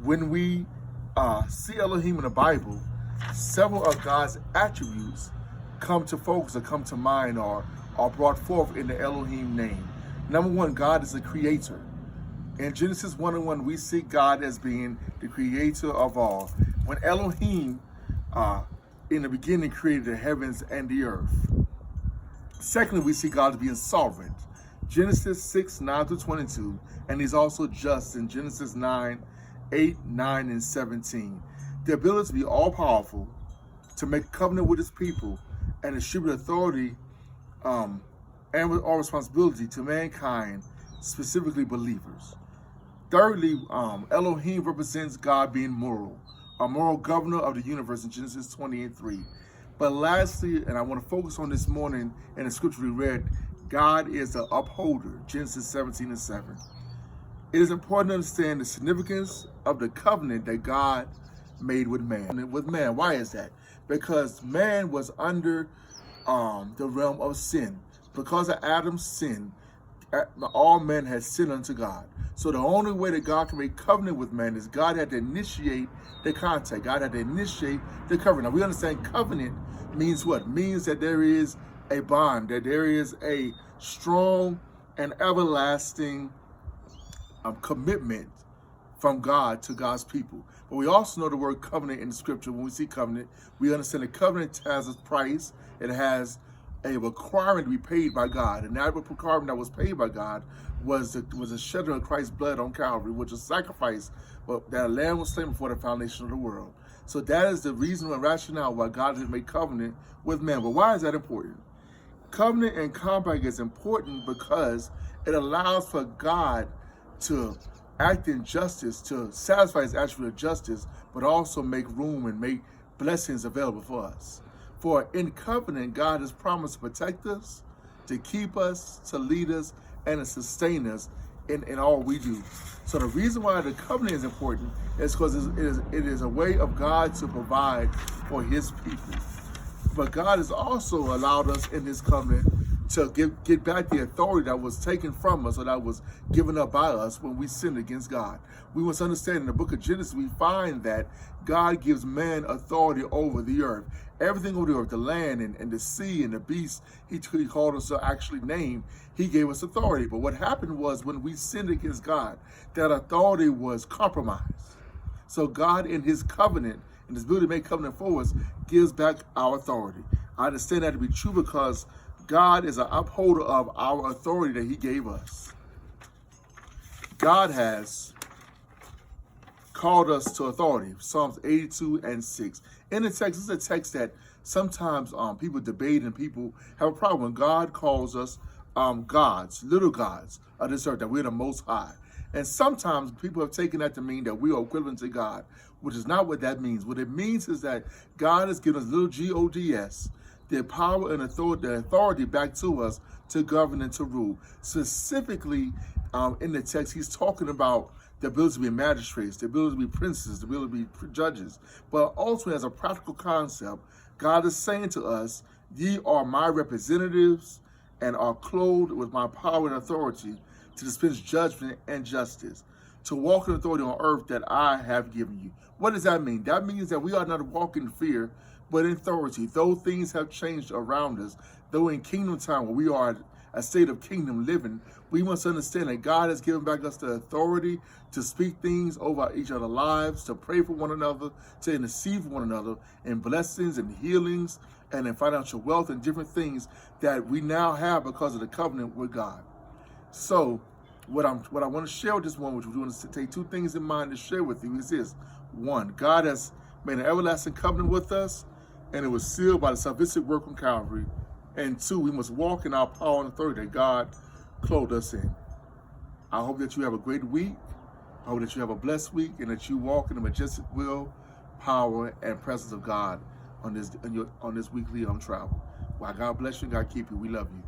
When we see Elohim in the Bible, several of God's attributes come to focus or come to mind or are brought forth in the Elohim name. Number one, God is a creator. In Genesis 1:1, we see God as being the creator of all. When Elohim, in the beginning, created the heavens and the earth. Secondly, we see God as being sovereign. Genesis 6:9-22, and he's also just in Genesis 9:8, 9, and 17. The ability to be all-powerful, to make a covenant with his people, and distribute authority and with all responsibility to mankind, specifically believers. Thirdly, Elohim represents God being moral, a moral governor of the universe in Genesis 20:3. But lastly, and I want to focus on this morning in the scripture we read, God is the upholder, Genesis 17:7. It is important to understand the significance of the covenant that God made with man. Why is that? Because man was under the realm of sin. Because of Adam's sin, all men had sinned unto God. So the only way that God can make covenant with man is God had to initiate the contact. God had to initiate the covenant. Now we understand covenant means what? Means that there is a bond, that there is a strong and everlasting commitment from God to God's people. But we also know the word covenant in the scripture. When we see covenant, we understand the covenant has a price. It has a requirement to be paid by God, and that requirement that was paid by God was the shedding of Christ's blood on Calvary, which was sacrifice, but that lamb was slain before the foundation of the world. So that is the reason and rationale why God has made covenant with man. But why is that important? Covenant and compact is important because it allows for God to act in justice, to satisfy his attribute of justice, but also make room and make blessings available for us. For in covenant, God has promised to protect us, to keep us, to lead us, and to sustain us in all we do. So the reason why the covenant is important is because it is a way of God to provide for his people. But God has also allowed us in his covenant to get back the authority that was taken from us or that was given up by us when we sinned against God. We must understand in the book of Genesis, we find that God gives man authority over the earth. Everything over the earth, the land and the sea and the beasts, he called us to actually name. He gave us authority. But what happened was when we sinned against God, that authority was compromised. So God in his covenant, in his ability to make covenant for us, gives back our authority. I understand that to be true because God is an upholder of our authority that he gave us. God has called us to authority. Psalms 82:6. In the text, it's a text that sometimes people debate and people have a problem when God calls us gods, little gods of this earth, that we're the most high. And sometimes people have taken that to mean that we are equivalent to God, which is not what that means. What it means is that God has given us little gods, the power and authority back to us to govern and to rule. Specifically, in the text, he's talking about the ability to be magistrates, the ability to be princes, the ability to be judges. But ultimately, as a practical concept, God is saying to us, ye are my representatives and are clothed with my power and authority to dispense judgment and justice, to walk in authority on earth that I have given you. What does that mean? That means that we are not walking in fear, but in authority. Though things have changed around us, though in kingdom time where we are a state of kingdom living, we must understand that God has given back us the authority to speak things over each other's lives, to pray for one another, to intercede for one another in blessings and healings and in financial wealth and different things that we now have because of the covenant with God. So what I want to share with this one, which we want to take two things in mind to share with you, is this. One, God has made an everlasting covenant with us, and it was sealed by the salvific work on Calvary. And two, we must walk in our power and authority that God clothed us in. I hope that you have a great week. I hope that you have a blessed week and that you walk in the majestic will, power, and presence of God on this weekly travel. Well, God bless you and God keep you. We love you.